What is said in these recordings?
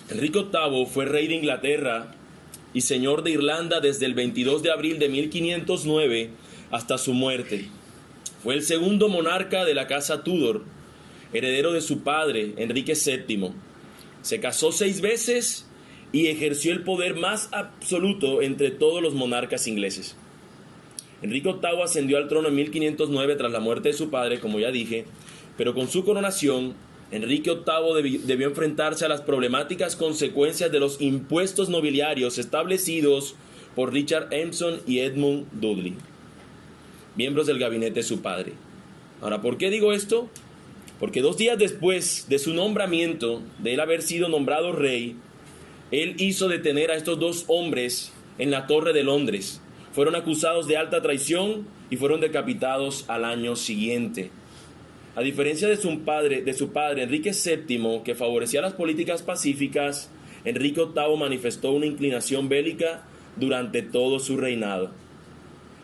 Enrique VIII fue rey de Inglaterra y señor de Irlanda desde el 22 de abril de 1509 hasta su muerte. Fue el segundo monarca de la casa Tudor, heredero de su padre, Enrique VII. Se casó 6 veces y ejerció el poder más absoluto entre todos los monarcas ingleses. Enrique VIII ascendió al trono en 1509 tras la muerte de su padre, como ya dije, pero con su coronación, Enrique VIII debió enfrentarse a las problemáticas consecuencias de los impuestos nobiliarios establecidos por Richard Empson y Edmund Dudley, miembros del gabinete de su padre. Ahora, ¿por qué digo esto? Porque 2 días después de su nombramiento, de él haber sido nombrado rey, él hizo detener a estos 2 hombres en la Torre de Londres. Fueron acusados de alta traición y fueron decapitados al año siguiente. A diferencia de su padre Enrique VII, que favorecía las políticas pacíficas, Enrique VIII manifestó una inclinación bélica durante todo su reinado.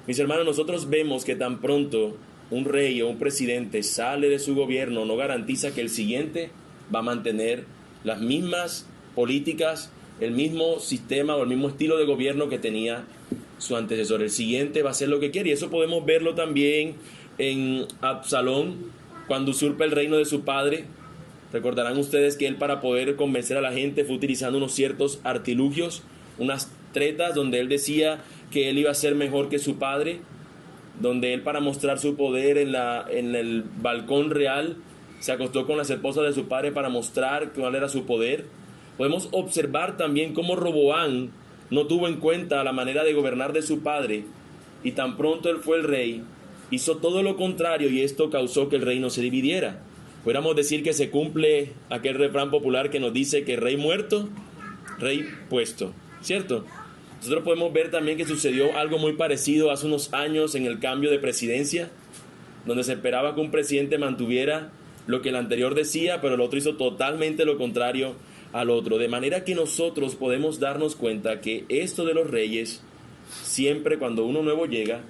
Mis hermanos, nosotros vemos que tan pronto un rey o un presidente sale de su gobierno, no garantiza que el siguiente va a mantener las mismas políticas, el mismo sistema o el mismo estilo de gobierno que tenía su antecesor. El siguiente va a hacer lo que quiere, y eso podemos verlo también en Absalón, cuando usurpa el reino de su padre. Recordarán ustedes que él, para poder convencer a la gente, fue utilizando unos ciertos artilugios, unas tretas, donde él decía que él iba a ser mejor que su padre, donde él, para mostrar su poder en el balcón real, se acostó con las esposas de su padre para mostrar cuál era su poder. Podemos observar también cómo Roboán no tuvo en cuenta la manera de gobernar de su padre, y tan pronto él fue el rey, hizo todo lo contrario, y esto causó que el reino se dividiera. Podríamos decir que se cumple aquel refrán popular que nos dice que rey muerto, rey puesto, ¿cierto? Nosotros podemos ver también que sucedió algo muy parecido hace unos años en el cambio de presidencia, donde se esperaba que un presidente mantuviera lo que el anterior decía, pero el otro hizo totalmente lo contrario al otro. De manera que nosotros podemos darnos cuenta que esto de los reyes, siempre cuando uno nuevo llega,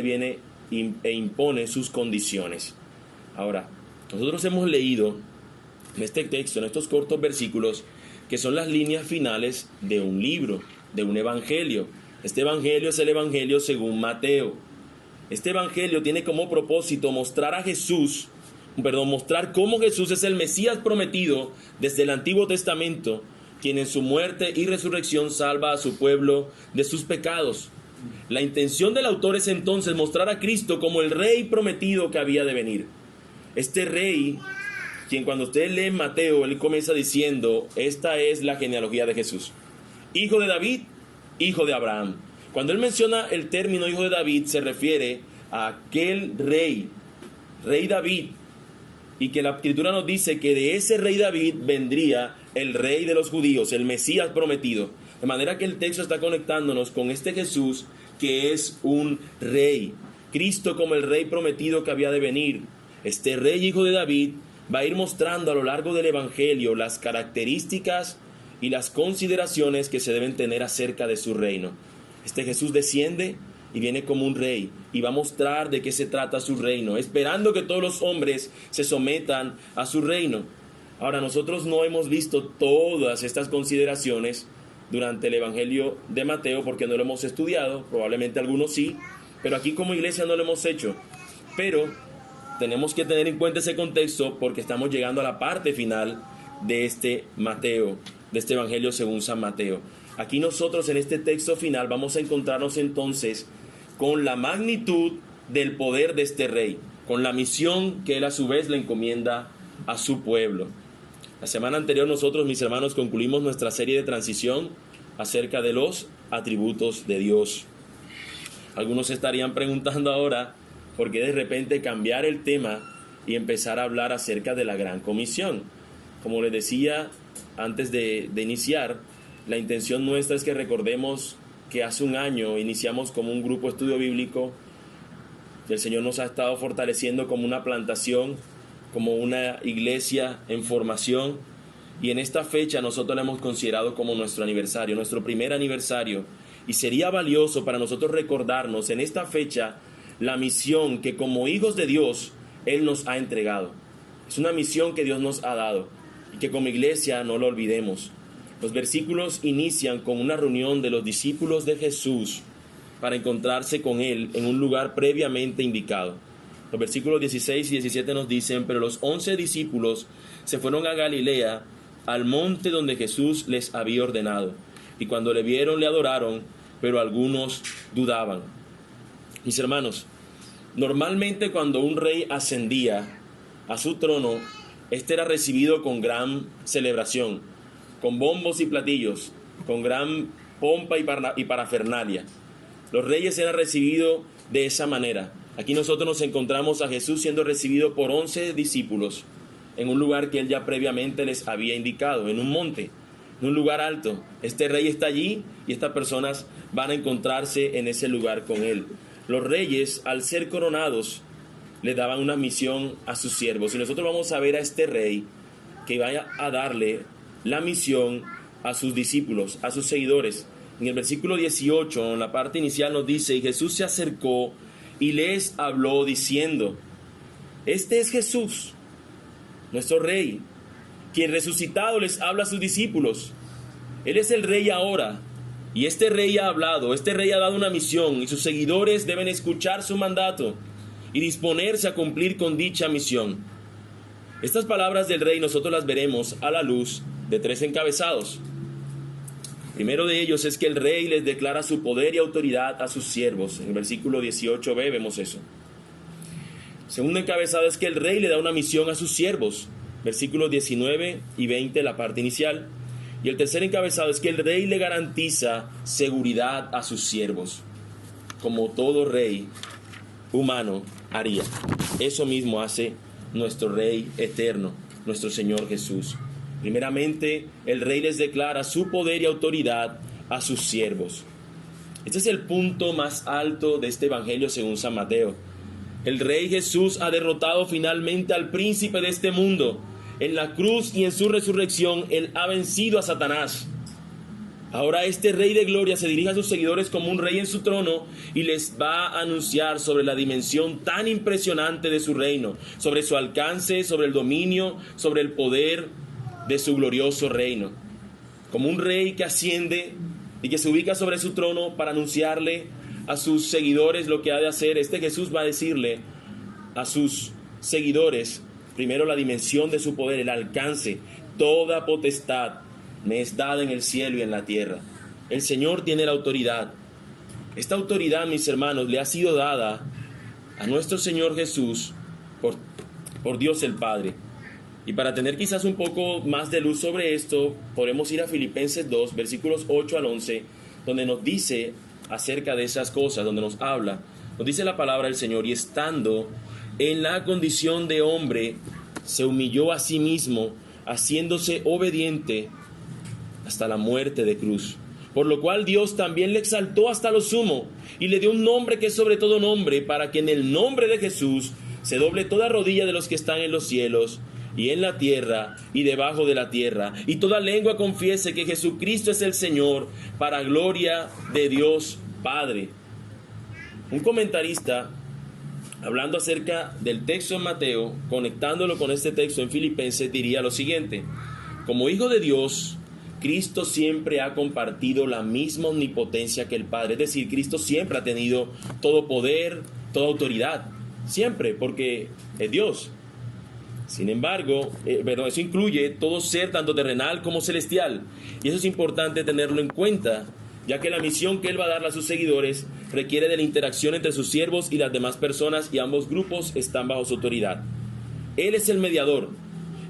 viene e impone sus condiciones. Ahora, nosotros hemos leído en este texto, en estos cortos versículos, que son las líneas finales de un libro, de un evangelio. Este evangelio es el evangelio según Mateo. Este evangelio tiene como propósito mostrar cómo Jesús es el Mesías prometido desde el Antiguo Testamento, quien en su muerte y resurrección salva a su pueblo de sus pecados. La intención del autor es entonces mostrar a Cristo como el rey prometido que había de venir. Este rey, quien cuando ustedes leen Mateo, él comienza diciendo: esta es la genealogía de Jesús, hijo de David, hijo de Abraham. Cuando él menciona el término hijo de David, se refiere a aquel rey David, y que la Escritura nos dice que de ese rey David vendría el rey de los judíos, el Mesías prometido. De manera que el texto está conectándonos con este Jesús, que es un rey. Cristo como el rey prometido que había de venir. Este rey, hijo de David, va a ir mostrando a lo largo del evangelio las características y las consideraciones que se deben tener acerca de su reino. Este Jesús desciende y viene como un rey, y va a mostrar de qué se trata su reino, esperando que todos los hombres se sometan a su reino. Ahora, nosotros no hemos visto todas estas consideraciones durante el evangelio de Mateo, porque no lo hemos estudiado. Probablemente algunos sí, pero aquí como iglesia no lo hemos hecho. Pero tenemos que tener en cuenta ese contexto, porque estamos llegando a la parte final de este evangelio según San Mateo. Aquí nosotros, en este texto final, vamos a encontrarnos entonces con la magnitud del poder de este rey, con la misión que él a su vez le encomienda a su pueblo. La semana anterior nosotros, mis hermanos, concluimos nuestra serie de transición acerca de los atributos de Dios. Algunos se estarían preguntando ahora por qué de repente cambiar el tema y empezar a hablar acerca de la Gran Comisión. Como les decía antes de iniciar, la intención nuestra es que recordemos que hace un año iniciamos como un grupo de estudio bíblico. El Señor nos ha estado fortaleciendo como una plantación, como una iglesia en formación, y en esta fecha nosotros la hemos considerado como nuestro aniversario, nuestro primer aniversario, y sería valioso para nosotros recordarnos en esta fecha la misión que como hijos de Dios Él nos ha entregado. Es una misión que Dios nos ha dado, y que como iglesia no lo olvidemos. Los versículos inician con una reunión de los discípulos de Jesús para encontrarse con Él en un lugar previamente indicado. Los versículos 16 y 17 nos dicen: pero los 11 discípulos se fueron a Galilea, al monte donde Jesús les había ordenado. Y cuando le vieron, le adoraron, pero algunos dudaban. Mis hermanos, normalmente cuando un rey ascendía a su trono, este era recibido con gran celebración, con bombos y platillos, con gran pompa y parafernalia. Los reyes eran recibidos de esa manera. Aquí nosotros nos encontramos a Jesús siendo recibido por 11 discípulos en un lugar que Él ya previamente les había indicado, en un monte, en un lugar alto. Este rey está allí y estas personas van a encontrarse en ese lugar con Él. Los reyes, al ser coronados, le daban una misión a sus siervos. Y nosotros vamos a ver a este rey que vaya a darle la misión a sus discípulos, a sus seguidores. En el versículo 18, en la parte inicial nos dice: y Jesús se acercó y les habló diciendo: este es Jesús, nuestro rey, quien resucitado les habla a sus discípulos. Él es el rey ahora, y este rey ha hablado, este rey ha dado una misión, y sus seguidores deben escuchar su mandato y disponerse a cumplir con dicha misión. Estas palabras del rey nosotros las veremos a la luz de 3 encabezados. Primero de ellos es que el rey les declara su poder y autoridad a sus siervos. En el versículo 18b vemos eso. Segundo encabezado es que el rey le da una misión a sus siervos. Versículos 19 y 20, la parte inicial. Y el tercer encabezado es que el rey le garantiza seguridad a sus siervos, como todo rey humano haría. Eso mismo hace nuestro Rey eterno, nuestro Señor Jesús. Primeramente, el Rey les declara su poder y autoridad a sus siervos. Este es el punto más alto de este Evangelio según San Mateo. El Rey Jesús ha derrotado finalmente al príncipe de este mundo. En la cruz y en su resurrección, Él ha vencido a Satanás. Ahora este Rey de Gloria se dirige a sus seguidores como un rey en su trono y les va a anunciar sobre la dimensión tan impresionante de su reino, sobre su alcance, sobre el dominio, sobre el poder de su glorioso reino. Como un rey que asciende y que se ubica sobre su trono para anunciarle a sus seguidores lo que ha de hacer, este Jesús va a decirle a sus seguidores primero la dimensión de su poder, el alcance. Toda potestad me es dada en el cielo y en la tierra. El Señor tiene la autoridad. Esta autoridad, mis hermanos, le ha sido dada a nuestro Señor Jesús por Dios el Padre. Y para tener quizás un poco más de luz sobre esto, podemos ir a Filipenses 2, versículos 8 al 11, donde nos dice acerca de esas cosas, donde nos habla. Nos dice la palabra del Señor: y estando en la condición de hombre, se humilló a sí mismo, haciéndose obediente hasta la muerte de cruz. Por lo cual Dios también le exaltó hasta lo sumo y le dio un nombre que es sobre todo nombre, para que en el nombre de Jesús se doble toda rodilla de los que están en los cielos y en la tierra y debajo de la tierra, y toda lengua confiese que Jesucristo es el Señor, para gloria de Dios Padre. Un comentarista, hablando acerca del texto en Mateo, conectándolo con este texto en Filipenses, diría lo siguiente: como Hijo de Dios, Cristo siempre ha compartido la misma omnipotencia que el Padre. Es decir, Cristo siempre ha tenido todo poder, toda autoridad. Siempre, porque es Dios. Sin embargo, eso incluye todo ser, tanto terrenal como celestial. Y eso es importante tenerlo en cuenta, ya que la misión que Él va a darle a sus seguidores requiere de la interacción entre sus siervos y las demás personas, y ambos grupos están bajo su autoridad. Él es el mediador.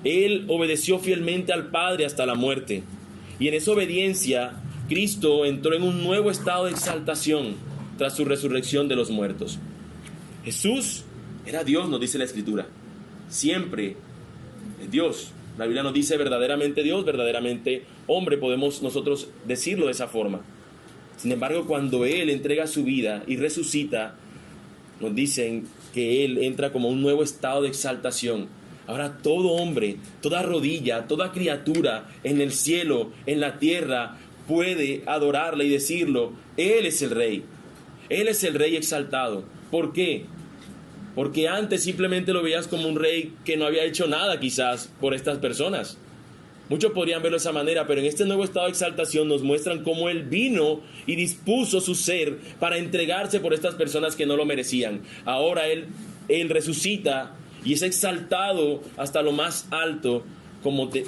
Él obedeció fielmente al Padre hasta la muerte. Y en esa obediencia, Cristo entró en un nuevo estado de exaltación tras su resurrección de los muertos. Jesús era Dios, nos dice la Escritura. Siempre es Dios. La Biblia nos dice verdaderamente Dios, verdaderamente hombre. Podemos nosotros decirlo de esa forma. Sin embargo, cuando Él entrega su vida y resucita, nos dicen que Él entra como un nuevo estado de exaltación. Ahora todo hombre, toda rodilla, toda criatura en el cielo, en la tierra, puede adorarle y decirlo: Él es el Rey. Él es el Rey exaltado. ¿Por qué? Porque antes simplemente lo veías como un rey que no había hecho nada quizás por estas personas. Muchos podrían verlo de esa manera, pero en este nuevo estado de exaltación nos muestran cómo Él vino y dispuso su ser para entregarse por estas personas que no lo merecían. Ahora Él resucita y es exaltado hasta lo más alto,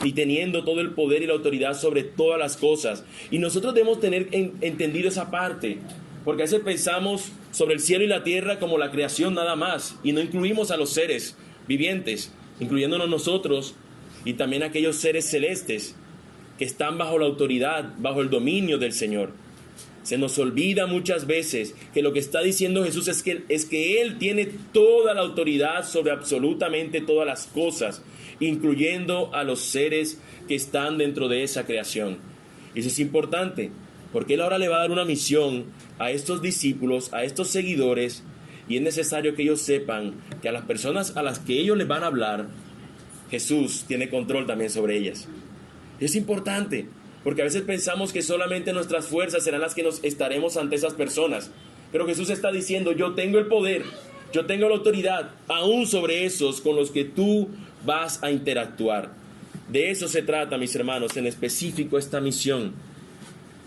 y teniendo todo el poder y la autoridad sobre todas las cosas. Y nosotros debemos tener entendido esa parte, porque a veces pensamos sobre el cielo y la tierra como la creación nada más, y no incluimos a los seres vivientes, incluyéndonos nosotros, y también aquellos seres celestes que están bajo la autoridad, bajo el dominio del Señor. Se nos olvida muchas veces que lo que está diciendo Jesús es que Él tiene toda la autoridad sobre absolutamente todas las cosas, incluyendo a los seres que están dentro de esa creación. Y eso es importante, porque Él ahora le va a dar una misión a estos discípulos, a estos seguidores, y es necesario que ellos sepan que a las personas a las que ellos les van a hablar, Jesús tiene control también sobre ellas. Es importante, porque a veces pensamos que solamente nuestras fuerzas serán las que nos estaremos ante esas personas. Pero Jesús está diciendo, yo tengo el poder, yo tengo la autoridad, aún sobre esos con los que tú vas a interactuar. De eso se trata, mis hermanos, en específico esta misión.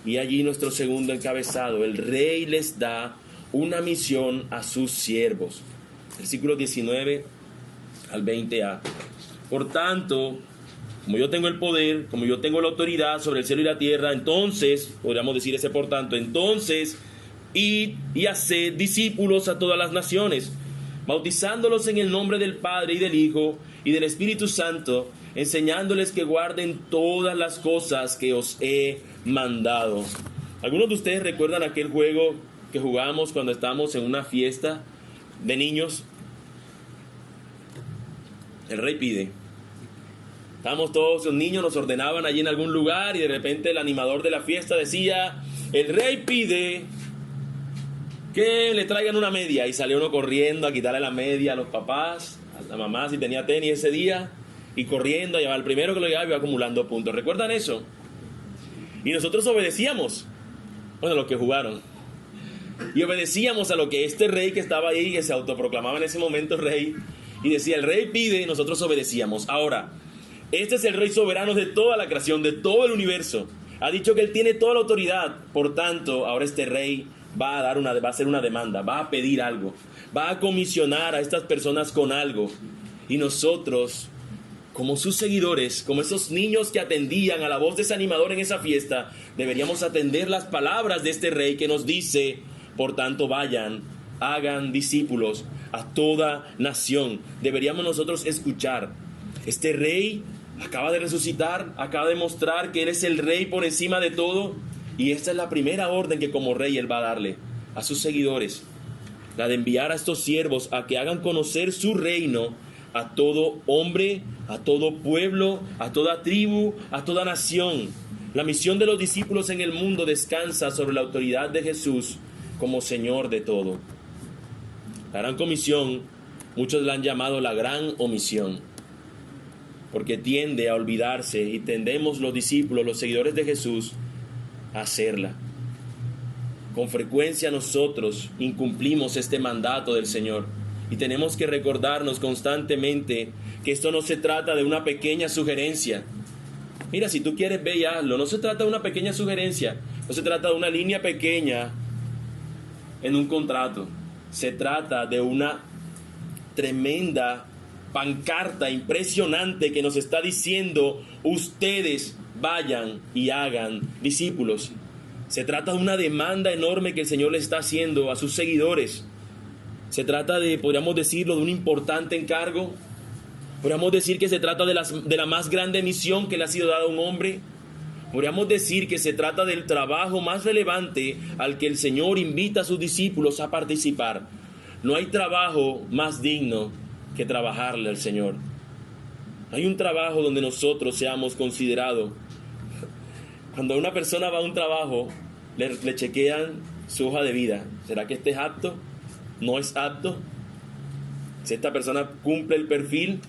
Y allí nuestro segundo encabezado, el Rey les da una misión a sus siervos. Versículos 19 al 20a. Por tanto, como yo tengo el poder, como yo tengo la autoridad sobre el cielo y la tierra, entonces, podríamos decir ese por tanto, entonces, id y haced discípulos a todas las naciones, bautizándolos en el nombre del Padre y del Hijo y del Espíritu Santo, enseñándoles que guarden todas las cosas que os he mandado. ¿Algunos de ustedes recuerdan aquel juego que jugábamos cuando estábamos en una fiesta de niños? El rey pide. Estábamos todos los niños, nos ordenaban allí en algún lugar y de repente el animador de la fiesta decía, el rey pide que le traigan una media, y salió uno corriendo a quitarle la media a los papás, a la mamá si tenía tenis ese día, y corriendo a llevar al primero que lo llevaba, iba acumulando puntos. ¿Recuerdan eso? Y nosotros obedecíamos, bueno, los que jugaron, y obedecíamos a lo que este rey que estaba ahí, que se autoproclamaba en ese momento rey, y decía, el rey pide, nosotros obedecíamos. Ahora, este es el Rey soberano de toda la creación, de todo el universo. Ha dicho que Él tiene toda la autoridad. Por tanto, ahora este Rey va a hacer una demanda, va a pedir algo, va a comisionar a estas personas con algo. Y nosotros, como sus seguidores, como esos niños que atendían a la voz de ese animador en esa fiesta, deberíamos atender las palabras de este Rey que nos dice, por tanto, vayan, hagan discípulos a toda nación. Deberíamos nosotros escuchar. Este Rey acaba de resucitar, acaba de mostrar que Él es el Rey por encima de todo, y esta es la primera orden que como Rey Él va a darle a sus seguidores, la de enviar a estos siervos a que hagan conocer su reino a todo hombre, a todo pueblo, a toda tribu, a toda nación. La misión de los discípulos en el mundo descansa sobre la autoridad de Jesús como Señor de todo. La gran comisión, muchos la han llamado la gran omisión, porque tiende a olvidarse y tendemos los discípulos, los seguidores de Jesús, a hacerla. Con frecuencia nosotros incumplimos este mandato del Señor y tenemos que recordarnos constantemente que esto no se trata de una pequeña sugerencia. Mira, si tú quieres, ve y hazlo. No se trata de una pequeña sugerencia, no se trata de una línea pequeña en un contrato. Se trata de una tremenda pancarta impresionante que nos está diciendo, ustedes vayan y hagan discípulos. Se trata de una demanda enorme que el Señor le está haciendo a sus seguidores. Se trata de, podríamos decirlo, de un importante encargo. Podríamos decir que se trata de la más grande misión que le ha sido dada a un hombre. Podríamos decir que se trata del trabajo más relevante al que el Señor invita a sus discípulos a participar. No hay trabajo más digno que trabajarle al Señor. Hay un trabajo donde nosotros seamos considerados. Cuando una persona va a un trabajo, le chequean su hoja de vida. ¿Será que este es apto? ¿No es apto? Si esta persona cumple el perfil.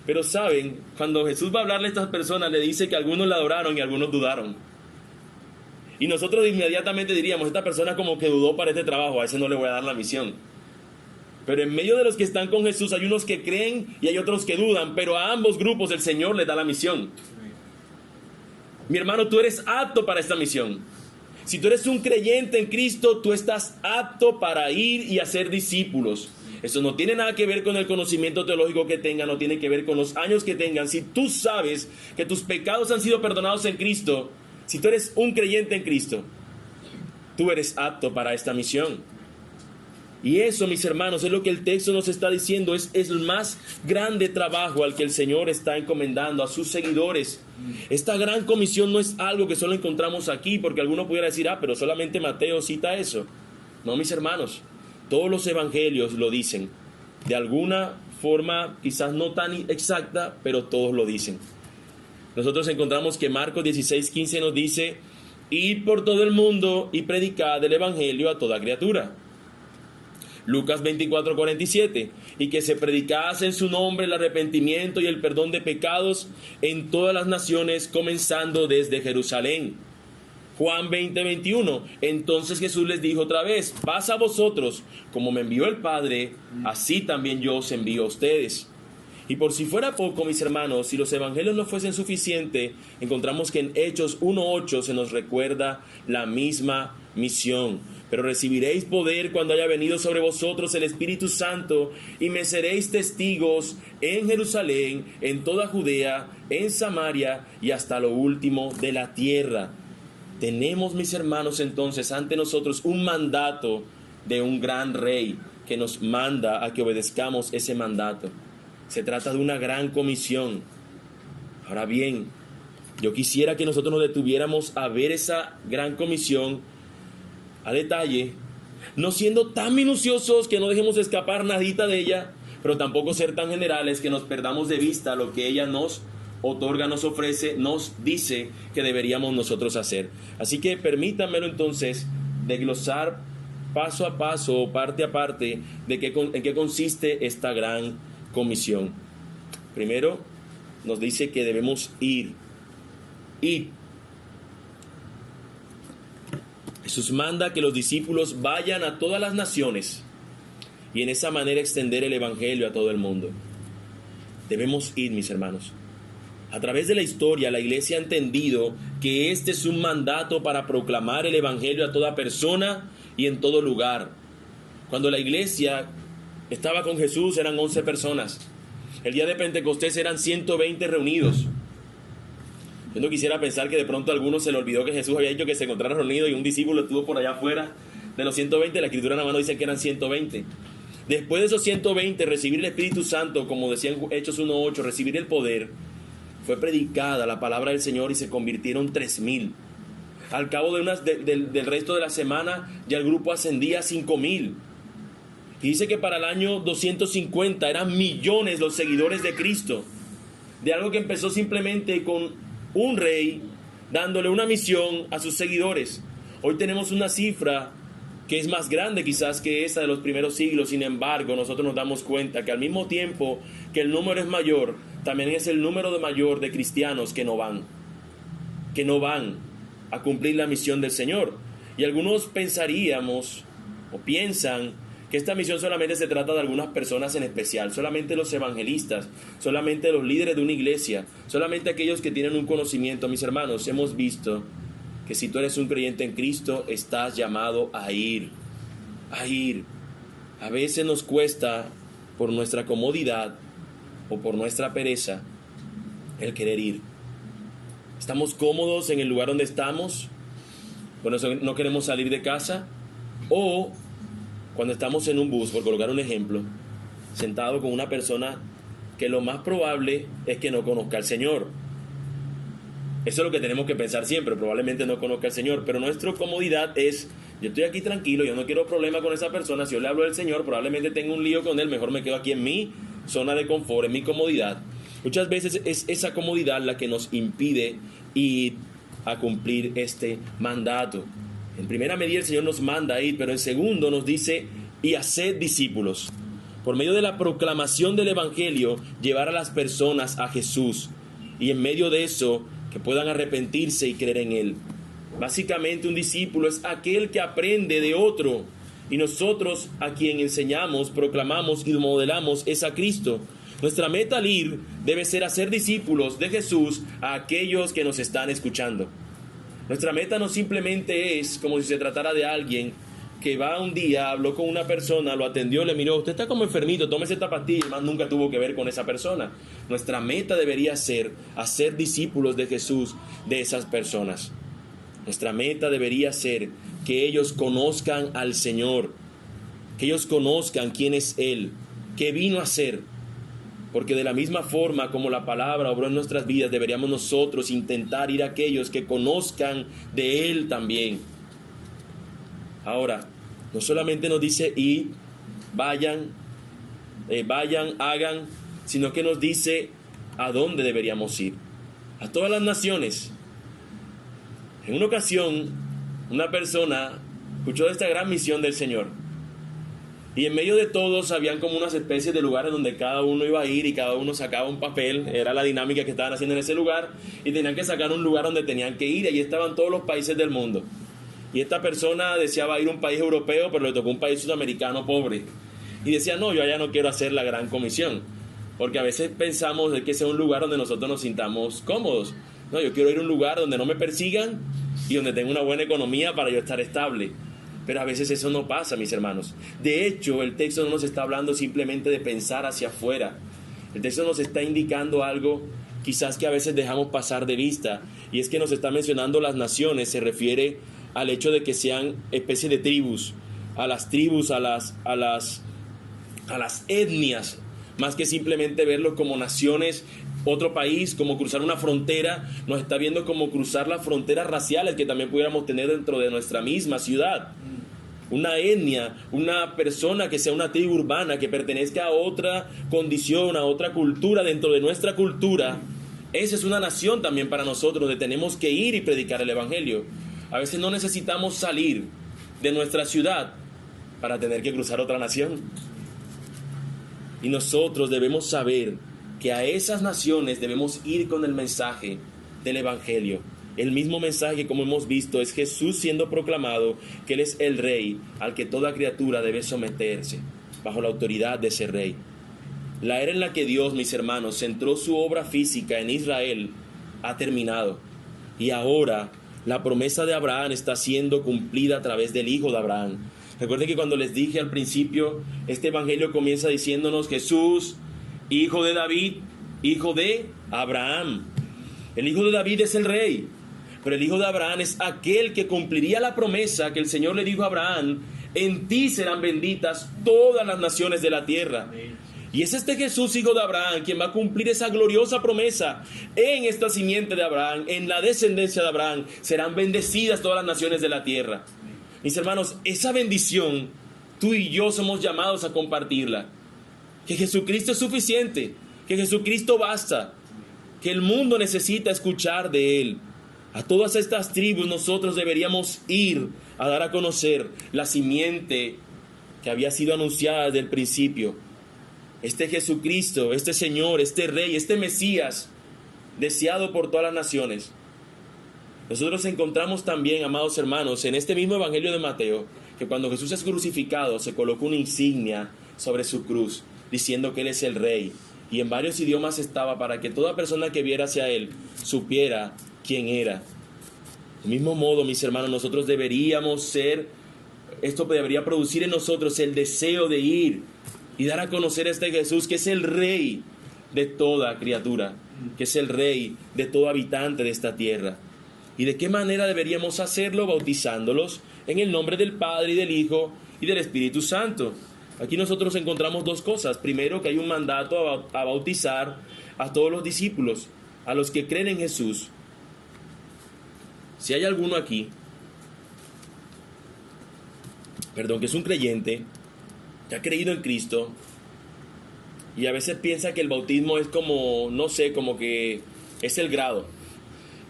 Pero saben, cuando Jesús va a hablarle a estas personas, le dice que algunos la adoraron y algunos dudaron. Y nosotros inmediatamente diríamos, esta persona como que dudó para este trabajo, a ese no le voy a dar la misión. Pero en medio de los que están con Jesús hay unos que creen y hay otros que dudan, pero a ambos grupos el Señor les da la misión. Mi hermano, tú eres apto para esta misión. Si tú eres un creyente en Cristo, tú estás apto para ir y hacer discípulos. Eso no tiene nada que ver con el conocimiento teológico que tengan, no tiene que ver con los años que tengan. Si tú sabes que tus pecados han sido perdonados en Cristo, si tú eres un creyente en Cristo, tú eres apto para esta misión. Y eso, mis hermanos, es lo que el texto nos está diciendo. Es el más grande trabajo al que el Señor está encomendando a sus seguidores. Esta gran comisión no es algo que solo encontramos aquí, porque alguno pudiera decir, pero solamente Mateo cita eso. No, mis hermanos, todos los evangelios lo dicen. De alguna forma, quizás no tan exacta, pero todos lo dicen. Nosotros encontramos que Marcos 16:15 nos dice, id por todo el mundo y predicad el evangelio a toda criatura. Lucas 24:47, y que se predicase en su nombre el arrepentimiento y el perdón de pecados en todas las naciones, comenzando desde Jerusalén. Juan 20:21, entonces Jesús les dijo otra vez, paz a vosotros, como me envió el Padre, así también yo os envío a ustedes. Y por si fuera poco, mis hermanos, si los evangelios no fuesen suficientes, encontramos que en Hechos 1:8 se nos recuerda la misma misión. Pero recibiréis poder cuando haya venido sobre vosotros el Espíritu Santo, y me seréis testigos en Jerusalén, en toda Judea, en Samaria y hasta lo último de la tierra. Tenemos, mis hermanos, entonces ante nosotros un mandato de un gran rey que nos manda a que obedezcamos ese mandato. Se trata de una gran comisión. Ahora bien, yo quisiera que nosotros nos detuviéramos a ver esa gran comisión a detalle, no siendo tan minuciosos que no dejemos escapar nadita de ella, pero tampoco ser tan generales que nos perdamos de vista lo que ella nos otorga, nos ofrece, nos dice que deberíamos nosotros hacer. Así que permítanmelo entonces desglosar paso a paso, parte a parte, en qué consiste esta gran comisión. Primero, nos dice que debemos ir. Jesús manda que los discípulos vayan a todas las naciones y en esa manera extender el evangelio a todo el mundo. Debemos ir, mis hermanos. A través de la historia, la iglesia ha entendido que este es un mandato para proclamar el evangelio a toda persona y en todo lugar. Cuando la iglesia estaba con Jesús eran 11 personas. El día de Pentecostés eran 120 reunidos. Yo no quisiera pensar que de pronto a algunos se le olvidó que Jesús había dicho que se encontraran reunidos y un discípulo estuvo por allá afuera. De los 120, la Escritura nada más dice que eran 120. Después de esos 120, recibir el Espíritu Santo, como decía en Hechos 1:8, recibir el poder, fue predicada la palabra del Señor y se convirtieron 3,000. Al cabo del resto de la semana, ya el grupo ascendía a 5,000. Y dice que para el año 250 eran millones los seguidores de Cristo. De algo que empezó simplemente con un rey dándole una misión a sus seguidores. Hoy tenemos una cifra que es más grande quizás que esa de los primeros siglos. Sin embargo, nosotros nos damos cuenta que al mismo tiempo que el número es mayor, también es el número mayor de cristianos que no van a cumplir la misión del Señor. Y algunos pensaríamos o piensan que esta misión solamente se trata de algunas personas en especial, solamente los evangelistas, solamente los líderes de una iglesia, solamente aquellos que tienen un conocimiento. Mis hermanos, hemos visto que si tú eres un creyente en Cristo, estás llamado a ir. A veces nos cuesta, por nuestra comodidad o por nuestra pereza, el querer ir. Estamos cómodos en el lugar donde estamos, por eso no queremos salir de casa, o cuando estamos en un bus, por colocar un ejemplo, sentado con una persona que lo más probable es que no conozca al Señor. Eso es lo que tenemos que pensar siempre, probablemente no conozca al Señor, pero nuestra comodidad es, yo estoy aquí tranquilo, yo no quiero problema con esa persona, si yo le hablo del Señor, probablemente tengo un lío con él, mejor me quedo aquí en mi zona de confort, en mi comodidad. Muchas veces es esa comodidad la que nos impide ir a cumplir este mandato. En primera medida el Señor nos manda a ir, pero en segundo nos dice, y haced discípulos. Por medio de la proclamación del Evangelio, llevar a las personas a Jesús. Y en medio de eso, que puedan arrepentirse y creer en Él. Básicamente un discípulo es aquel que aprende de otro. Y nosotros a quien enseñamos, proclamamos y modelamos es a Cristo. Nuestra meta al ir debe ser hacer discípulos de Jesús a aquellos que nos están escuchando. Nuestra meta no simplemente es como si se tratara de alguien que va un día, habló con una persona, lo atendió, le miró, usted está como enfermito, tómese esta pastilla, y más nunca tuvo que ver con esa persona. Nuestra meta debería ser hacer discípulos de Jesús de esas personas. Nuestra meta debería ser que ellos conozcan al Señor, que ellos conozcan quién es Él, qué vino a ser. Porque de la misma forma como la palabra obró en nuestras vidas, deberíamos nosotros intentar ir a aquellos que conozcan de Él también. Ahora, no solamente nos dice ir, vayan, hagan, sino que nos dice a dónde deberíamos ir. A todas las naciones. En una ocasión, una persona escuchó de esta gran misión del Señor. Y en medio de todos habían como unas especies de lugares donde cada uno iba a ir y cada uno sacaba un papel. Era la dinámica que estaban haciendo en ese lugar. Y tenían que sacar un lugar donde tenían que ir. Y allí estaban todos los países del mundo. Y esta persona deseaba ir a un país europeo, pero le tocó un país sudamericano pobre. Y decía, no, yo allá no quiero hacer la gran comisión. Porque a veces pensamos de que sea un lugar donde nosotros nos sintamos cómodos. No, yo quiero ir a un lugar donde no me persigan y donde tenga una buena economía para yo estar estable. Pero a veces eso no pasa, mis hermanos. De hecho, el texto no nos está hablando simplemente de pensar hacia afuera. El texto nos está indicando algo quizás que a veces dejamos pasar de vista. Y es que nos está mencionando las naciones, se refiere al hecho de que sean especie de tribus, a las tribus, a las etnias, más que simplemente verlos como naciones, otro país, como cruzar una frontera. Nos está viendo como cruzar las fronteras raciales que también pudiéramos tener dentro de nuestra misma ciudad. Una etnia, una persona que sea una tribu urbana, que pertenezca a otra condición, a otra cultura dentro de nuestra cultura. Esa es una nación también para nosotros, donde tenemos que ir y predicar el Evangelio. A veces no necesitamos salir de nuestra ciudad para tener que cruzar otra nación. Y nosotros debemos saber que a esas naciones debemos ir con el mensaje del Evangelio. El mismo mensaje, como hemos visto, es Jesús siendo proclamado que Él es el Rey al que toda criatura debe someterse bajo la autoridad de ese Rey. La era en la que Dios, mis hermanos, centró su obra física en Israel ha terminado. Y ahora la promesa de Abraham está siendo cumplida a través del Hijo de Abraham. Recuerden que cuando les dije al principio, este evangelio comienza diciéndonos Jesús, hijo de David, hijo de Abraham. El hijo de David es el rey, pero el hijo de Abraham es aquel que cumpliría la promesa que el Señor le dijo a Abraham: en ti serán benditas todas las naciones de la tierra. Y es este Jesús, hijo de Abraham, quien va a cumplir esa gloriosa promesa. En esta simiente de Abraham, en la descendencia de Abraham, serán bendecidas todas las naciones de la tierra. Mis hermanos, esa bendición, tú y yo somos llamados a compartirla. Que Jesucristo es suficiente, que Jesucristo basta, que el mundo necesita escuchar de Él. A todas estas tribus nosotros deberíamos ir a dar a conocer la simiente que había sido anunciada desde el principio. Este Jesucristo, este Señor, este Rey, este Mesías, deseado por todas las naciones. Nosotros encontramos también, amados hermanos, en este mismo Evangelio de Mateo, que cuando Jesús es crucificado, se colocó una insignia sobre su cruz, diciendo que Él es el Rey. Y en varios idiomas estaba para que toda persona que viera hacia Él supiera quién era. Del mismo modo, mis hermanos, nosotros deberíamos ser, esto debería producir en nosotros el deseo de ir y dar a conocer a este Jesús, que es el Rey de toda criatura, que es el Rey de todo habitante de esta tierra. ¿Y de qué manera deberíamos hacerlo? Bautizándolos en el nombre del Padre y del Hijo y del Espíritu Santo. Aquí nosotros encontramos dos cosas. Primero, que hay un mandato a bautizar a todos los discípulos, a los que creen en Jesús. Si hay alguno aquí, que es un creyente, que ha creído en Cristo, y a veces piensa que el bautismo es como, no sé, como que es el grado,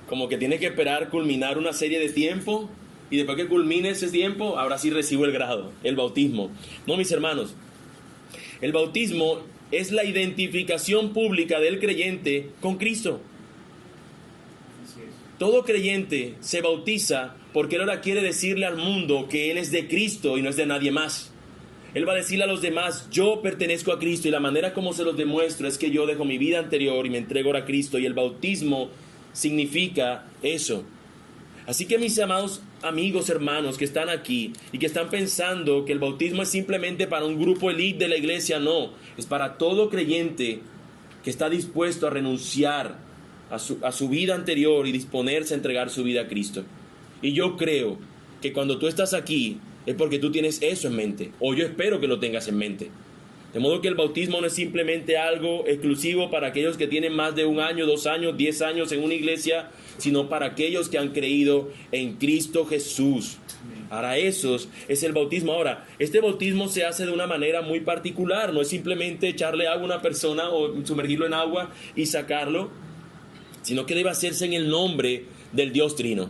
como que tiene que esperar culminar una serie de tiempo, y después que culmine ese tiempo, ahora sí recibo el grado, el bautismo. No, mis hermanos, el bautismo es la identificación pública del creyente con Cristo. Todo creyente se bautiza porque él ahora quiere decirle al mundo que él es de Cristo y no es de nadie más. Él va a decirle a los demás, yo pertenezco a Cristo, y la manera como se los demuestro es que yo dejo mi vida anterior y me entrego ahora a Cristo, y el bautismo significa eso. Así que mis amados amigos, hermanos que están aquí y que están pensando que el bautismo es simplemente para un grupo elite de la iglesia, no, es para todo creyente que está dispuesto a renunciar a su vida anterior y disponerse a entregar su vida a Cristo. Y yo creo que cuando tú estás aquí es porque tú tienes eso en mente, o yo espero que lo tengas en mente. De modo que el bautismo no es simplemente algo exclusivo para aquellos que tienen más de 1 año, 2 años, 10 años en una iglesia, sino para aquellos que han creído en Cristo Jesús. Para esos es el bautismo. Ahora, este bautismo se hace de una manera muy particular, no es simplemente echarle agua a una persona o sumergirlo en agua y sacarlo, sino que debe hacerse en el nombre del Dios Trino,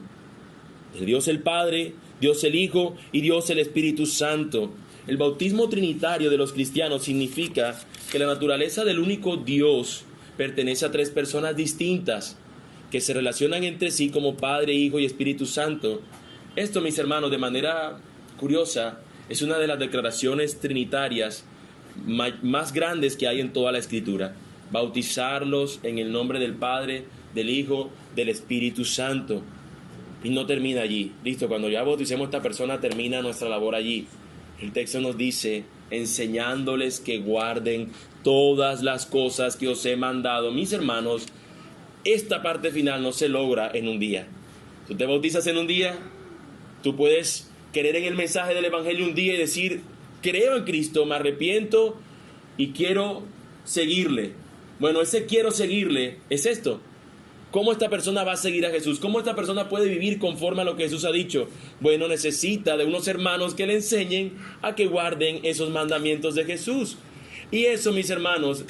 del Dios el Padre, Dios el Hijo y Dios el Espíritu Santo. El bautismo trinitario de los cristianos significa que la naturaleza del único Dios pertenece a 3 personas distintas que se relacionan entre sí como Padre, Hijo y Espíritu Santo. Esto, mis hermanos, de manera curiosa, es una de las declaraciones trinitarias más grandes que hay en toda la Escritura. Bautizarlos en el nombre del Padre, del Hijo, del Espíritu Santo. Y no termina allí. Listo, cuando ya bauticemos a esta persona, termina nuestra labor allí. El texto nos dice, enseñándoles que guarden todas las cosas que os he mandado. Mis hermanos, esta parte final no se logra en un día. Tú te bautizas en un día, tú puedes creer en el mensaje del Evangelio un día y decir, creo en Cristo, me arrepiento y quiero seguirle. Bueno, ese quiero seguirle es esto. ¿Cómo esta persona va a seguir a Jesús? ¿Cómo esta persona puede vivir conforme a lo que Jesús ha dicho? Bueno, necesita de unos hermanos que le enseñen a que guarden esos mandamientos de Jesús. Y eso, mis hermanos,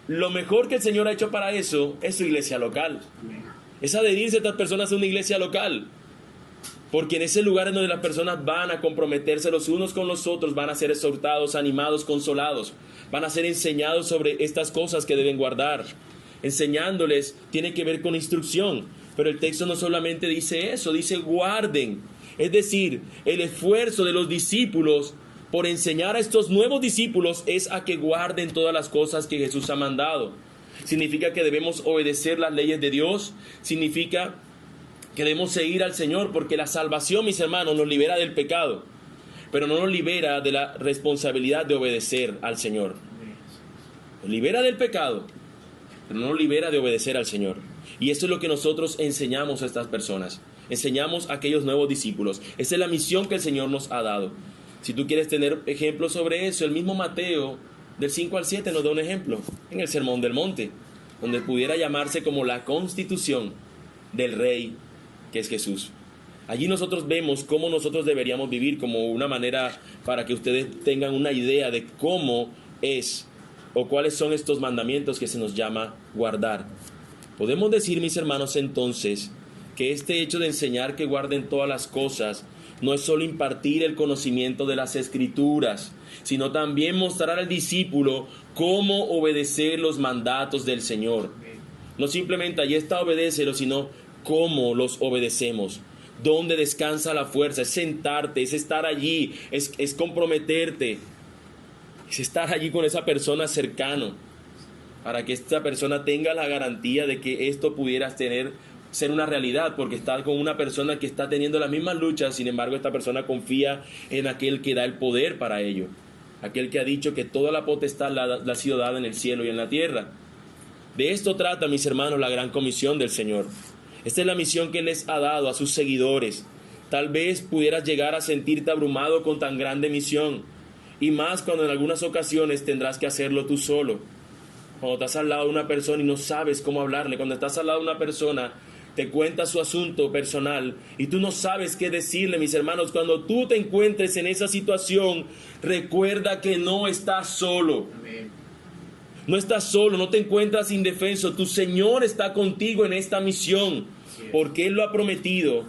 lo mejor que el Señor ha hecho para eso es su iglesia local. Es adherirse a estas personas a una iglesia local. Porque en ese lugar en donde las personas van a comprometerse los unos con los otros, van a ser exhortados, animados, consolados. Van a ser enseñados sobre estas cosas que deben guardar. Enseñándoles tiene que ver con instrucción, pero el texto no solamente dice eso, dice guarden. Es decir, el esfuerzo de los discípulos por enseñar a estos nuevos discípulos es a que guarden todas las cosas que Jesús ha mandado. Significa que debemos obedecer las leyes de Dios, significa que debemos seguir al Señor, porque la salvación, mis hermanos, nos libera del pecado, pero no nos libera de la responsabilidad de obedecer al Señor. Nos libera del pecado, pero no nos libera de obedecer al Señor. Y eso es lo que nosotros enseñamos a estas personas. Enseñamos a aquellos nuevos discípulos. Esa es la misión que el Señor nos ha dado. Si tú quieres tener ejemplos sobre eso, el mismo Mateo, del 5 al 7, nos da un ejemplo en el Sermón del Monte, donde pudiera llamarse como la constitución del Rey, que es Jesús. Allí nosotros vemos cómo nosotros deberíamos vivir, como una manera para que ustedes tengan una idea de cómo es o cuáles son estos mandamientos que se nos llama guardar. Podemos decir, mis hermanos, entonces, que este hecho de enseñar que guarden todas las cosas no es solo impartir el conocimiento de las Escrituras, sino también mostrar al discípulo cómo obedecer los mandatos del Señor. No simplemente allí está obedécelo, sino cómo los obedecemos. Dónde descansa la fuerza, es sentarte, es estar allí, es comprometerte. Es estar allí con esa persona cercano, para que esta persona tenga la garantía de que esto pudiera ser una realidad, porque está con una persona que está teniendo las mismas luchas. Sin embargo, esta persona confía en aquel que da el poder para ello, aquel que ha dicho que toda la potestad la ha sido dada en el cielo y en la tierra. De esto trata, mis hermanos, la gran comisión del Señor. Esta es la misión que Él les ha dado a sus seguidores. Tal vez pudieras llegar a sentirte abrumado con tan grande misión, y más cuando en algunas ocasiones tendrás que hacerlo tú solo. Cuando estás al lado de una persona y no sabes cómo hablarle, cuando estás al lado de una persona, te cuenta su asunto personal y tú no sabes qué decirle, mis hermanos. Cuando tú te encuentres en esa situación, recuerda que no estás solo. Amén. No estás solo, no te encuentras indefenso. Tu Señor está contigo en esta misión, porque Él lo ha prometido.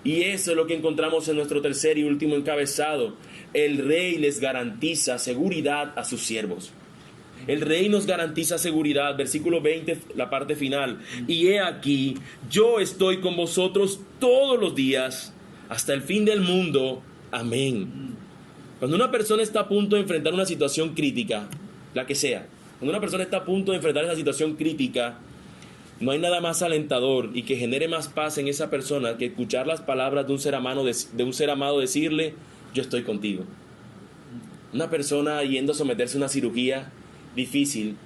Y eso es lo que encontramos en nuestro tercer y último encabezado. El Rey les garantiza seguridad a sus siervos. El Rey nos garantiza seguridad. Versículo 20, la parte final. Y he aquí, yo estoy con vosotros todos los días, hasta el fin del mundo. Amén. Cuando una persona está a punto de enfrentar una situación crítica, la que sea, cuando una persona está a punto de enfrentar esa situación crítica, no hay nada más alentador y que genere más paz en esa persona que escuchar las palabras de un ser amado decirle: yo estoy contigo. Una persona yendo a someterse a una cirugía difícil,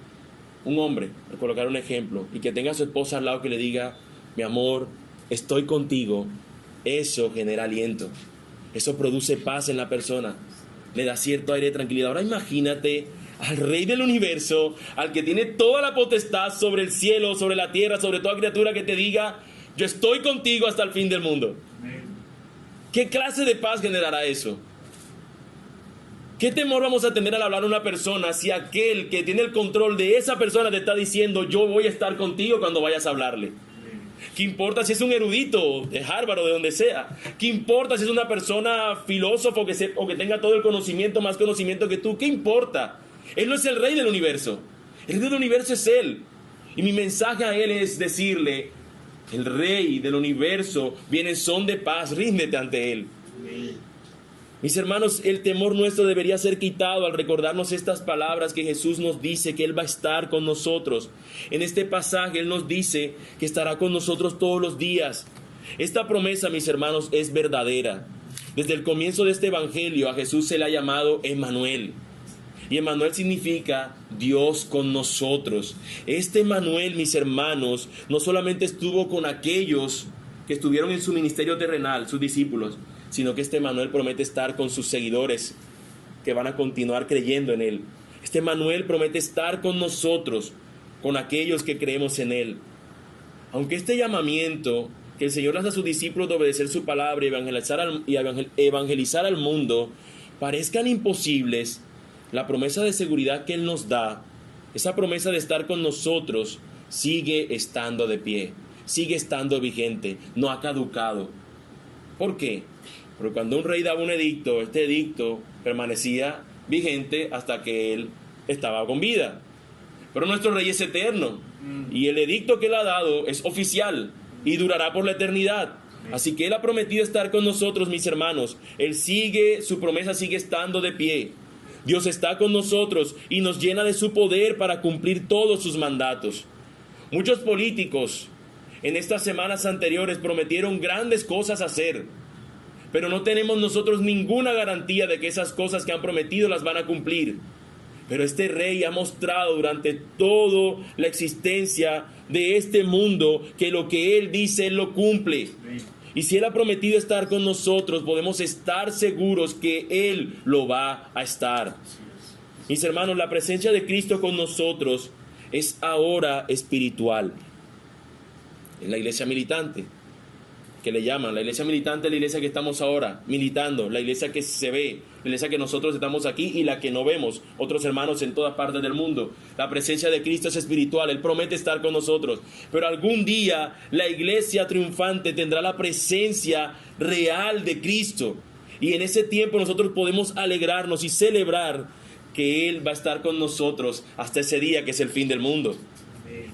un hombre, por colocar un ejemplo, y que tenga a su esposa al lado que le diga: mi amor, estoy contigo, eso genera aliento, eso produce paz en la persona, le da cierto aire de tranquilidad. Ahora imagínate al Rey del universo, al que tiene toda la potestad sobre el cielo, sobre la tierra, sobre toda criatura, que te diga: yo estoy contigo hasta el fin del mundo. ¿Qué clase de paz generará eso? ¿Qué temor vamos a tener al hablar a una persona si aquel que tiene el control de esa persona te está diciendo: yo voy a estar contigo cuando vayas a hablarle? ¿Qué importa si es un erudito de Harvard o de donde sea? ¿Qué importa si es una persona filósofo o que tenga todo el conocimiento, más conocimiento que tú? ¿Qué importa? Él no es el Rey del universo. El Rey del universo es Él. Y mi mensaje a Él es decirle: el Rey del universo viene en son de paz, ríndete ante Él. Mis hermanos, el temor nuestro debería ser quitado al recordarnos estas palabras que Jesús nos dice que Él va a estar con nosotros. En este pasaje Él nos dice que estará con nosotros todos los días. Esta promesa, mis hermanos, es verdadera. Desde el comienzo de este evangelio a Jesús se le ha llamado Emmanuel. Y Emmanuel significa Dios con nosotros. Este Emmanuel, mis hermanos, no solamente estuvo con aquellos que estuvieron en su ministerio terrenal, sus discípulos, sino que este Emmanuel promete estar con sus seguidores que van a continuar creyendo en Él. Este Emmanuel promete estar con nosotros, con aquellos que creemos en Él. Aunque este llamamiento que el Señor le hace a sus discípulos de obedecer su palabra y evangelizar al mundo parezcan imposibles, la promesa de seguridad que Él nos da, esa promesa de estar con nosotros, sigue estando de pie, sigue estando vigente, no ha caducado. ¿Por qué? Porque cuando un rey daba un edicto, este edicto permanecía vigente hasta que él estaba con vida. Pero nuestro rey es eterno y el edicto que él ha dado es oficial y durará por la eternidad. Así que Él ha prometido estar con nosotros, mis hermanos. Su promesa sigue estando de pie. Dios está con nosotros y nos llena de su poder para cumplir todos sus mandatos. Muchos políticos en estas semanas anteriores prometieron grandes cosas hacer, pero no tenemos nosotros ninguna garantía de que esas cosas que han prometido las van a cumplir. Pero este rey ha mostrado durante toda la existencia de este mundo que lo que Él dice, Él lo cumple. Y si Él ha prometido estar con nosotros, podemos estar seguros que Él lo va a estar. Mis hermanos, la presencia de Cristo con nosotros es ahora espiritual. En la iglesia militante, que le llaman, la iglesia militante es la iglesia que estamos ahora militando, la iglesia que se ve, la iglesia que nosotros estamos aquí y la que no vemos, otros hermanos en todas partes del mundo. La presencia de Cristo es espiritual, Él promete estar con nosotros, pero algún día la iglesia triunfante tendrá la presencia real de Cristo, y en ese tiempo nosotros podemos alegrarnos y celebrar que Él va a estar con nosotros hasta ese día que es el fin del mundo.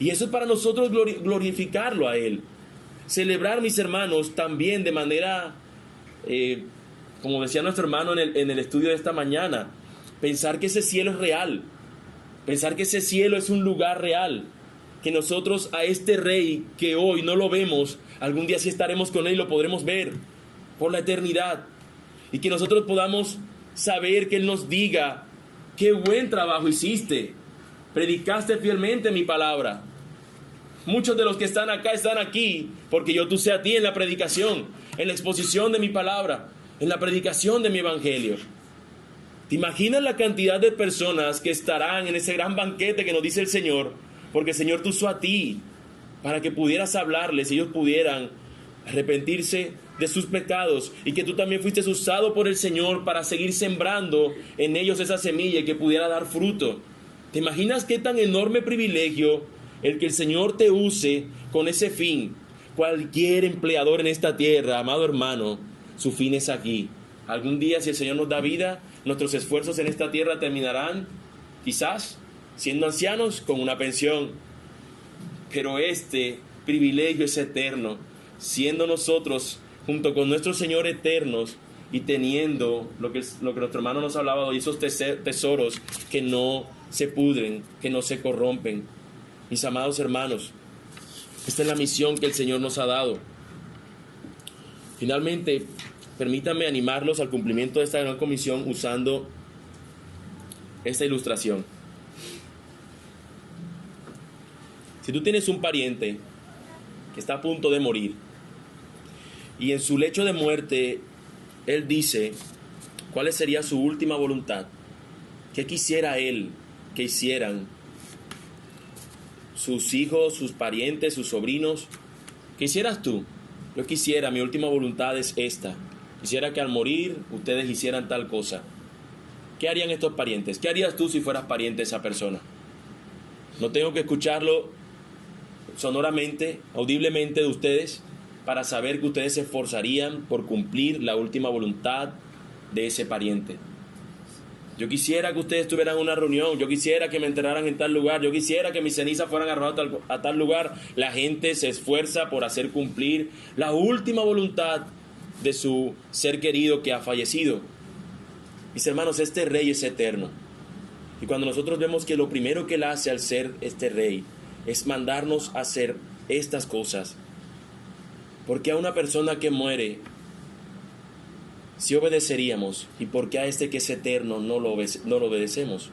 Y eso es para nosotros glorificarlo a Él. Celebrar, mis hermanos, también de manera, como decía nuestro hermano en el estudio de esta mañana, pensar que ese cielo es real, pensar que ese cielo es un lugar real, que nosotros a este Rey que hoy no lo vemos, algún día sí estaremos con Él y lo podremos ver por la eternidad, y que nosotros podamos saber que Él nos diga: qué buen trabajo hiciste, predicaste fielmente mi palabra. Muchos de los que están acá están aquí porque yo te usé a ti en la predicación, en la exposición de mi palabra, en la predicación de mi evangelio. ¿Te imaginas la cantidad de personas que estarán en ese gran banquete que nos dice el Señor? Porque el Señor te usó a ti para que pudieras hablarles y ellos pudieran arrepentirse de sus pecados, y que tú también fuiste usado por el Señor para seguir sembrando en ellos esa semilla y que pudiera dar fruto. ¿Te imaginas qué tan enorme privilegio el que el Señor te use con ese fin? Cualquier empleador en esta tierra, amado hermano, su fin es aquí. Algún día, si el Señor nos da vida, nuestros esfuerzos en esta tierra terminarán, quizás, siendo ancianos con una pensión. Pero este privilegio es eterno, siendo nosotros, junto con nuestro Señor eternos, y teniendo lo que nuestro hermano nos hablaba hoy, esos tesoros que no se pudren, que no se corrompen. Mis amados hermanos, esta es la misión que el Señor nos ha dado. Finalmente, permítanme animarlos al cumplimiento de esta gran comisión usando esta ilustración. Si tú tienes un pariente que está a punto de morir y en su lecho de muerte él dice cuál sería su última voluntad, qué quisiera él que hicieran sus hijos, sus parientes, sus sobrinos, ¿qué hicieras tú? Yo quisiera, mi última voluntad es esta. Quisiera que al morir ustedes hicieran tal cosa. ¿Qué harían estos parientes? ¿Qué harías tú si fueras pariente de esa persona? No tengo que escucharlo sonoramente, audiblemente de ustedes, para saber que ustedes se esforzarían por cumplir la última voluntad de ese pariente. Yo quisiera que ustedes tuvieran una reunión, yo quisiera que me enterraran en tal lugar, yo quisiera que mis cenizas fueran arrojadas a tal lugar. La gente se esfuerza por hacer cumplir la última voluntad de su ser querido que ha fallecido. Mis hermanos, este rey es eterno. Y cuando nosotros vemos que lo primero que él hace al ser este rey es mandarnos a hacer estas cosas, ¿por qué a una persona que muere si obedeceríamos? ¿Y por qué a este que es eterno no lo obedecemos?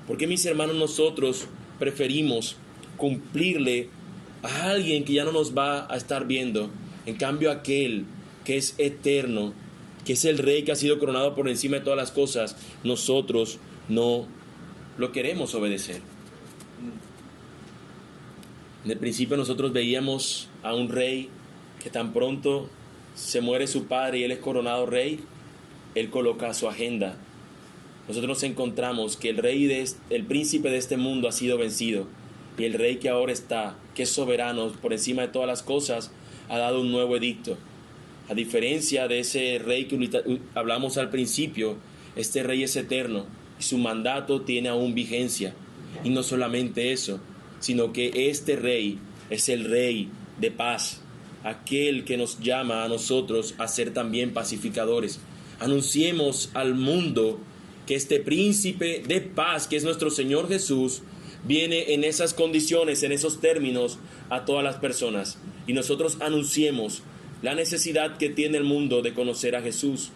¿Por qué, mis hermanos, nosotros preferimos cumplirle a alguien que ya no nos va a estar viendo? En cambio, aquel que es eterno, que es el rey que ha sido coronado por encima de todas las cosas, nosotros no lo queremos obedecer. En el principio nosotros veíamos a un rey que tan pronto se muere su padre y él es coronado rey, él coloca su agenda. Nosotros nos encontramos que el príncipe de este mundo ha sido vencido, y el rey que ahora está, que es soberano por encima de todas las cosas, ha dado un nuevo edicto. A diferencia de ese rey que hablamos al principio, este rey es eterno y su mandato tiene aún vigencia. Y no solamente eso, sino que este rey es el rey de paz, aquel que nos llama a nosotros a ser también pacificadores. Anunciemos al mundo que este príncipe de paz, que es nuestro Señor Jesús, viene en esas condiciones, en esos términos, a todas las personas. Y nosotros anunciemos la necesidad que tiene el mundo de conocer a Jesús.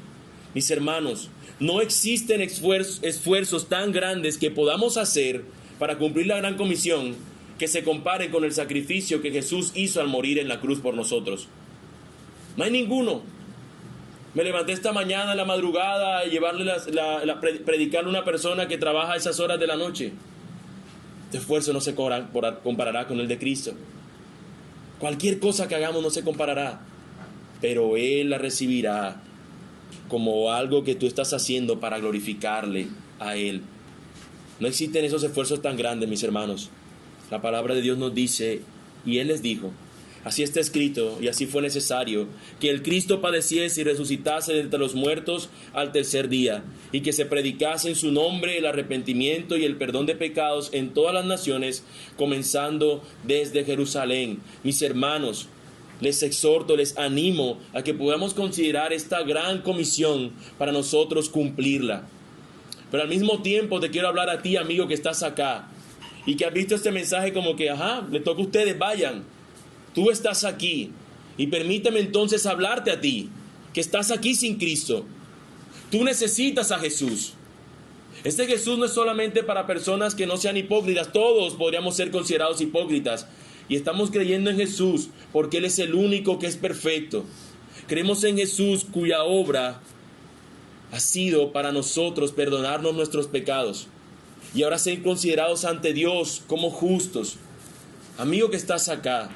Mis hermanos, no existen esfuerzos tan grandes que podamos hacer para cumplir la gran comisión que se compare con el sacrificio que Jesús hizo al morir en la cruz por nosotros. No hay ninguno. Me levanté esta mañana en la madrugada a llevarle predicarle a una persona que trabaja a esas horas de la noche. Este esfuerzo no se comparará con el de Cristo. Cualquier cosa que hagamos no se comparará, pero Él la recibirá como algo que tú estás haciendo para glorificarle a Él. No existen esos esfuerzos tan grandes, mis hermanos. La palabra de Dios nos dice, y Él les dijo, así está escrito, y así fue necesario, que el Cristo padeciese y resucitase de entre los muertos al tercer día, y que se predicase en su nombre el arrepentimiento y el perdón de pecados en todas las naciones, comenzando desde Jerusalén. Mis hermanos, les exhorto, les animo a que podamos considerar esta gran comisión para nosotros cumplirla. Pero al mismo tiempo te quiero hablar a ti, amigo, que estás acá y que has visto este mensaje como que, le toca a ustedes, vayan. Tú estás aquí y permíteme entonces hablarte a ti, que estás aquí sin Cristo. Tú necesitas a Jesús. Este Jesús no es solamente para personas que no sean hipócritas. Todos podríamos ser considerados hipócritas. Y estamos creyendo en Jesús porque Él es el único que es perfecto. Creemos en Jesús cuya obra ha sido para nosotros perdonarnos nuestros pecados y ahora ser considerados ante Dios como justos. Amigo que estás acá,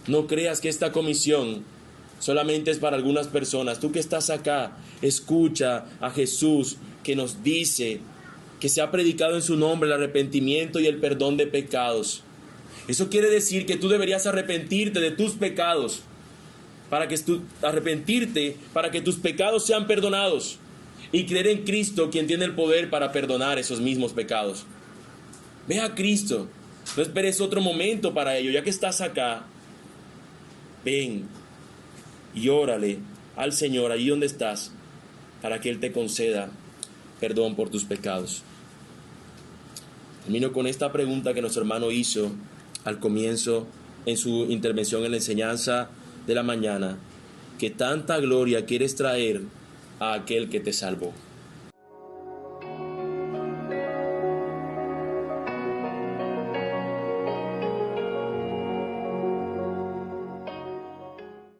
no creas que esta comisión solamente es para algunas personas. Tú que estás acá, escucha a Jesús que nos dice que se ha predicado en su nombre el arrepentimiento y el perdón de pecados. Eso quiere decir que tú deberías arrepentirte de tus pecados, para que tus pecados sean perdonados, y creer en Cristo, quien tiene el poder para perdonar esos mismos pecados. Ve a Cristo, no esperes otro momento para ello. Ya que estás acá, ven y órale al Señor allí donde estás, para que Él te conceda perdón por tus pecados. Termino con esta pregunta que nuestro hermano hizo al comienzo en su intervención en la enseñanza de la mañana. ¿Qué tanta gloria quieres traer a aquel que te salvó?